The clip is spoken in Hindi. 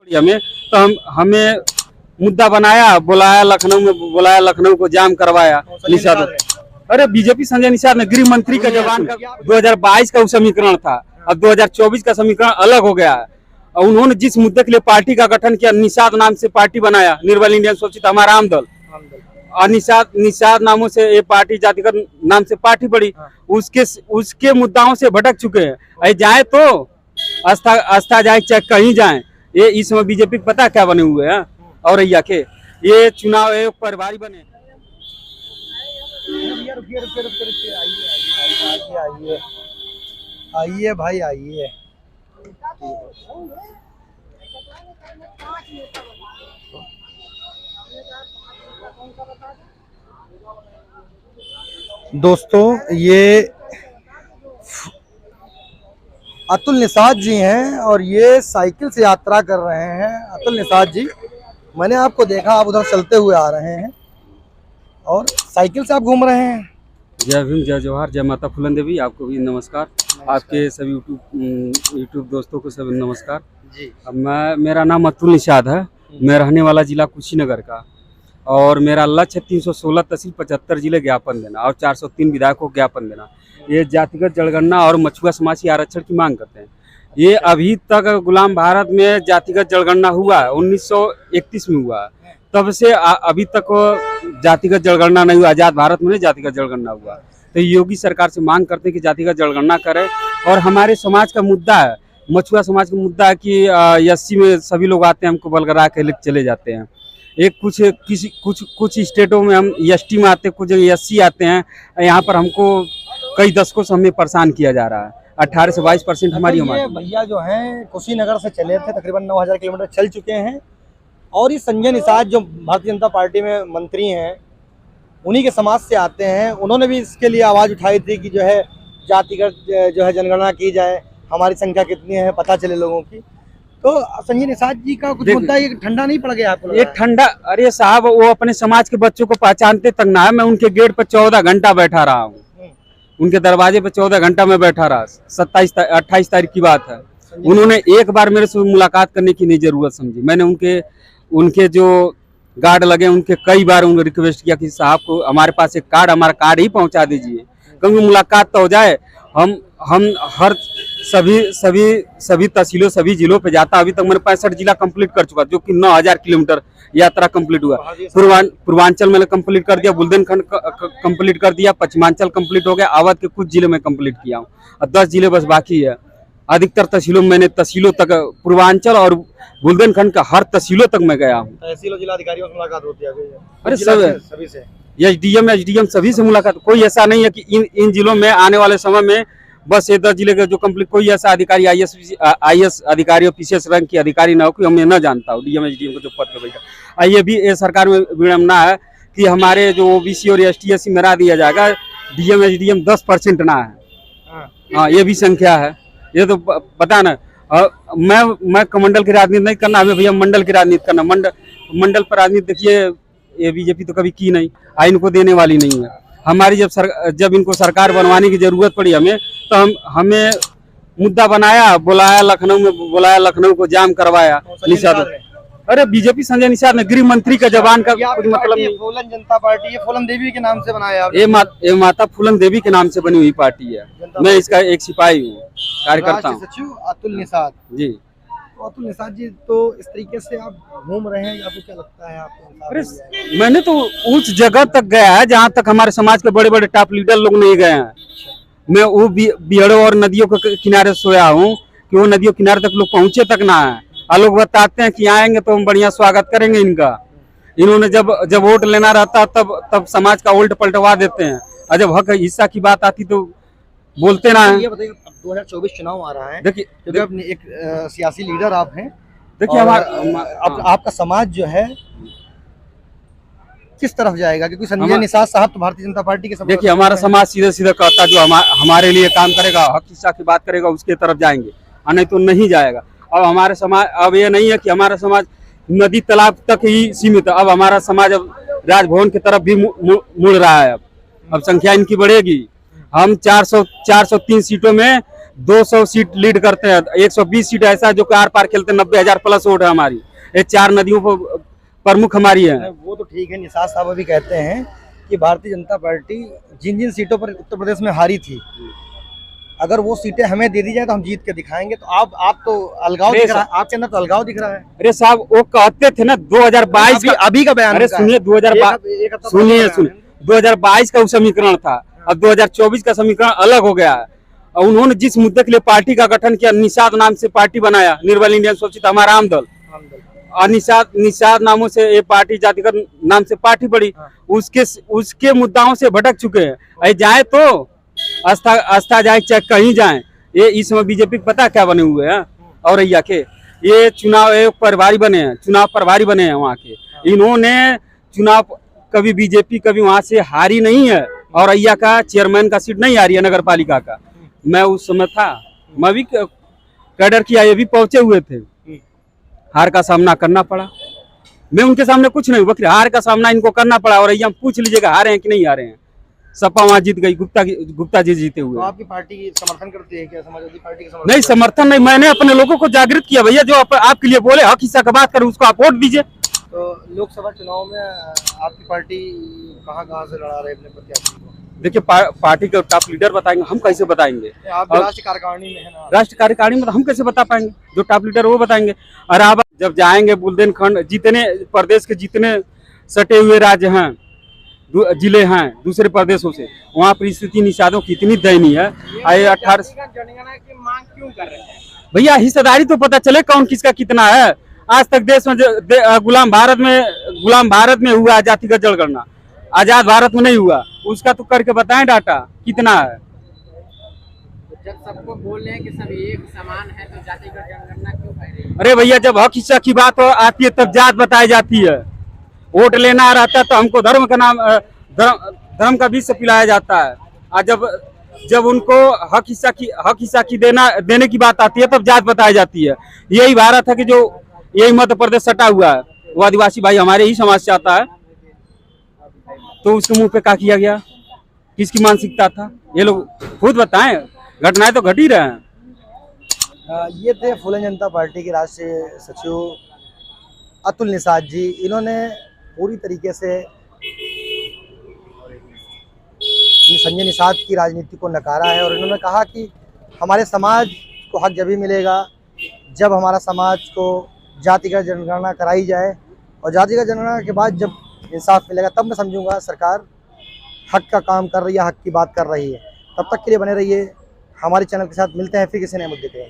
हमें तो हमें मुद्दा बनाया, बुलाया लखनऊ में, बुलाया लखनऊ को जाम करवाया निषाद। अरे बीजेपी संजय निषाद ने गृह मंत्री का जवान का 2022 का समीकरण था, अब 2024 का समीकरण अलग हो गया है। और उन्होंने जिस मुद्दे के लिए पार्टी का गठन किया, निषाद नाम से पार्टी बनाया, निर्बल इंडियन शोषित हमारा आम दल, और निषाद नामों से ये पार्टी जातिगत नाम से पार्टी बड़ी, उसके मुद्दाओं से भटक चुके हैं। जाए तो आस्था जाए चाहे कहीं जाए, ये इस समय बीजेपी को पता क्या बने हुए हैं और के ये चुनाव एक परिवारी बने। आइए भाई आइए। दोस्तों ये अतुल निषाद जी हैं और ये साइकिल से यात्रा कर रहे हैं। अतुल निषाद जी, मैंने आपको देखा, आप उधर चलते हुए आ रहे हैं और साइकिल से आप घूम रहे हैं। जय भीम, जय जवाहर, जय माता फूलन देवी। आपको भी नमस्कार, आपके सभी यूट्यूब दोस्तों को सभी नमस्कार जी। मेरा नाम अतुल निषाद है, मैं रहने वाला जिला कुशीनगर का, और मेरा लक्ष्य 316 तहसील 75 जिले ज्ञापन देना और 403 विधायकों को ज्ञापन देना। ये जातिगत जनगणना और मछुआ समाज की आरक्षण की मांग करते हैं। ये अभी तक गुलाम भारत में जातिगत जनगणना हुआ है, 1931 में हुआ, तब से अभी तक जातिगत जनगणना नहीं हुआ। आजाद भारत में जातिगत जनगणना हुआ, तो योगी सरकार से मांग करते हैं कि जातिगत जनगणना करें। और हमारे समाज का मुद्दा है, मछुआ समाज का मुद्दा है कि एससी में सभी लोग आते हैं, हमको बलगरा के चले जाते हैं। एक कुछ स्टेटों में हम एसटी में आते हैं, कुछ जगह एससी आते हैं। यहाँ पर हमको कई दशकों से हमें परेशान किया जा रहा है। 18 से 22% हमारी भैया जो हैं कुशीनगर से चले थे, तकरीबन 9000 किलोमीटर चल चुके हैं, और ये संजय निषाद जो भारतीय जनता पार्टी में मंत्री हैं, उन्हीं के समाज से आते हैं। उन्होंने भी इसके लिए आवाज़ उठाई थी कि जो है जातिगत जो है जनगणना की जाए, हमारी संख्या कितनी है पता चले लोगों की। तो संजय निषाद जी का कुछ मुद्दा ये ठंडा नहीं पड़ गया आपको? ये ठंडा, अरे साहब वो अपने समाज के बच्चों को पहचानते तक ना है। मैं उनके गेट पर 14 घंटा बैठा रहा हूँ, उनके दरवाजे पे 14 घंटा में बैठा रहा। 28 तारीख की बात है। उन्होंने एक बार मेरे से मुलाकात करने की नहीं जरूरत समझी। मैंने उनके जो गार्ड लगे उनके कई बार उनको रिक्वेस्ट किया कि साहब को हमारे पास एक कार्ड, हमारा कार्ड ही पहुंचा दीजिए, क्योंकि मुलाकात तो हो जाए। हम हर सभी तहसीलों सभी जिलों पे जाता। अभी तक मैंने 65 जिला कंप्लीट कर चुका, जो कि 9000 किलोमीटर यात्रा कंप्लीट हुआ। पूर्वांचल मैंने कंप्लीट कर दिया, बुंदेलखंड कंप्लीट कर दिया, पश्चिमांचल कंप्लीट हो गया, अवध के कुछ जिले में कंप्लीट किया हूँ और 10 जिले बस बाकी है। अधिकतर तहसीलों में मैंने तहसीलों तक, पूर्वांचल और बुंदेलखंड का हर तहसीलों तक मैं गया हूँ। तहसील जिलाधिकारियों से मुलाकात होती है? अरे सभी से, एसडीएम सभी से मुलाकात। कोई ऐसा नहीं है कि इन जिलों में आने वाले समय में बस ये 10 जिले के जो कंप्लीट, कोई ऐसा अधिकारी आईएएस अधिकारी, पीसीएस रैंक की अधिकारी ना हो कि मैं न जानता हूँ डीएम एसडीएम को जो पद पे बैठा। ये भी सरकार में विडम्बना है कि हमारे जो ओबीसी और एसटी एससी में दिया जाएगा, डीएम एसडीएम 10% ना है। हाँ, ये भी संख्या है, ये तो पता ना। मैं कमंडल की राजनीति नहीं करना, हमें भैया मंडल की राजनीति करना। मंडल पर राजनीति देखिए, ये बीजेपी तो कभी की नहीं, आइन को देने वाली नहीं है। हमारी जब इनको सरकार बनवाने की जरूरत पड़ी हमें, तो हमें मुद्दा बनाया, बुलाया लखनऊ में, बुलाया लखनऊ को जाम करवाया निषाद। अरे बीजेपी संजय निषाद ने गृह मंत्री का जवान का कुछ मतलब नहीं। फूलन जनता पार्टी, ये फूलन देवी के नाम से बनाया? ये माता फूलन देवी के नाम से बनी हुई पार्टी है। मैं इसका एक सिपाही हूँ, कार्यकर्ता हूँ। सचिव अतुल निषाद जी। तो अतुल निषाद जी, तो इस तरीके से आप घूम रहे हैं, आपको क्या लगता है आपको? अरे मैंने तो उस जगह तक गया है जहाँ तक हमारे समाज के बड़े बड़े टॉप लीडर लोग नहीं गए हैं। मैं वो बिहड़ों और नदियों के किनारे सोया हूँ कि वो नदियों किनारे तक लोग पहुंचे तक ना है। और लोग बताते हैं कि आएंगे तो हम बढ़िया स्वागत करेंगे इनका। इन्होंने जब वोट लेना रहता तब समाज का उल्ट पलटवा देते हैं, और जब हक हिस्सा की बात आती तो बोलते ना है। ये बताइए, 2024 चुनाव आ रहा है, देखिए क्योंकि एक सियासी लीडर आप हैं। देखिए आपका समाज जो है किस तरफ जाएगा? क्योंकि संजय निषाद साहब तो भारतीय जनता पार्टी के, देखिए हमारा समाज सीधे सीधे कहता, जो हमारे लिए काम करेगा, हक हिस्सा की बात करेगा, उसके तरफ जाएंगे, और नहीं तो नहीं जाएगा। अब हमारे समाज, अब ये नहीं है कि हमारा समाज नदी तालाब तक ही सीमित है। अब हमारा समाज अब राजभवन की तरफ भी मुड़ रहा है। अब संख्या इनकी बढ़ेगी। हम 403 सीटों में 200 सीट लीड करते हैं, 120 सीट ऐसा जो कि आर पार खेलते हैं, 90,000 प्लस वोट है हमारी। ये 4 नदियों पर प्रमुख हमारी है। वो तो ठीक है, निषाद साहब भी कहते हैं कि भारतीय जनता पार्टी जिन जिन सीटों पर उत्तर प्रदेश में हारी थी, अगर वो सीटें हमें दे दी जाए तो हम जीत के दिखाएंगे। तो आप तो अलगाव दिख रहा है, आपके अंदर तो अलगाव दिख रहा है। अरे साहब वो कहते थे ना 2022 का, अभी का बयान। अरे सुनिए 2022 सुनिए 2022 का वो समीकरण था, अब 2024 का समीकरण अलग हो गया है। और उन्होंने जिस मुद्दे के लिए पार्टी का गठन किया, निषाद नाम से पार्टी बनाया, निर्बल इंडियन शोषित हमारा आम दल, और निषाद नामों से ये पार्टी जातिगत नाम से पार्टी बड़ी, उसके मुद्दाओं से भटक चुके हैं। जाए तो आस्था जाए चाहे कहीं जाए, ये इस समय बीजेपी पता क्या बने हुए हैं, और के ये चुनाव प्रभारी बने हैं, चुनाव प्रभारी बने हैं वहाँ के। इन्होंने चुनाव कभी बीजेपी कभी वहाँ से हारी नहीं है, और का चेयरमैन का सीट नहीं आ रही है नगर पालिका का। मैं उस समय था, मैं भी कैडर किया, ये भी पहुंचे हुए थे, हार का सामना करना पड़ा। मैं उनके सामने कुछ नहीं, बल्कि हार का सामना इनको करना पड़ा। और हम पूछ लीजिएगा हारे हैं कि नहीं हारे हैं। सपा वहां जीत गई, गुप्ता जी जीते हुए। तो आपकी पार्टी समर्थन करती है क्या? समाजवादी पार्टी का समर्थन? नहीं, समर्थन नहीं, मैंने अपने लोगों को जागृत किया। भैया जो आपके लिए बोले हक हिस्सा का बात करें, उसको आप वोट दीजिए। तो लोकसभा चुनाव में आपकी पार्टी कहाँ से लड़ा रहे अपने प्रत्याशी को? देखिए पार्टी के टॉप लीडर बताएंगे, हम कैसे बताएंगे? आप राष्ट्रीय कार्यकारिणी में है ना? राष्ट्रीय कार्यकारिणी में हम कैसे बता पाएंगे? जो टॉप लीडर वो बताएंगे। और आप जब जाएंगे बुंदेलखंड, जितने प्रदेश के जितने सटे हुए राज्य हैं, जिले हैं दूसरे प्रदेशों से, वहाँ पर स्थिति निषादों की इतनी दयनीय है। 18 की मांग क्यों कर रहे हैं भैया? हिस्सेदारी तो पता चले कौन किसका कितना है। आज तक देश में गुलाम भारत में हुआ जातिगत जनगणना, आजाद भारत में नहीं हुआ। उसका तो करके बताएं डाटा कितना है। जब सबको बोल रहे हैं कि सब एक समान है तो जातिगत जनगणना क्यों कर रहे हैं? अरे भैया जब हक हिस्सा की बात आती है तब जात बताई जाती है। वोट लेना रहता है तो हमको धर्म का नाम धर्म का बीज से पिलाया जाता है। और जब उनको हक हिस्सा की देने की बात आती है तब जात बताई जाती है। यही भारत है कि जो यही मध्य प्रदेश सटा हुआ है, वो आदिवासी भाई हमारे ही समाज से आता है, तो उसके मुंह पे क्या किया गया? किसकी मानसिकता था? ये लोग खुद बताएं, घटनाएं तो घट ही रहे हैं। ये थे फूलन जनता पार्टी के राष्ट्रीय सचिव अतुल निषाद जी। इन्होंने पूरी तरीके से संजय निषाद की राजनीति को नकारा है, और इन्होंने कहा कि हमारे समाज को हक जब ही मिलेगा जब हमारा समाज को जातिगत जनगणना कराई जाए, और जातिगत जनगणना के बाद जब इंसाफ मिलेगा तब मैं समझूंगा सरकार हक का काम कर रही है, हक की बात कर रही है। तब तक के लिए बने रहिए हमारे चैनल के साथ। मिलते हैं फिर किसी नए मुद्दे पे।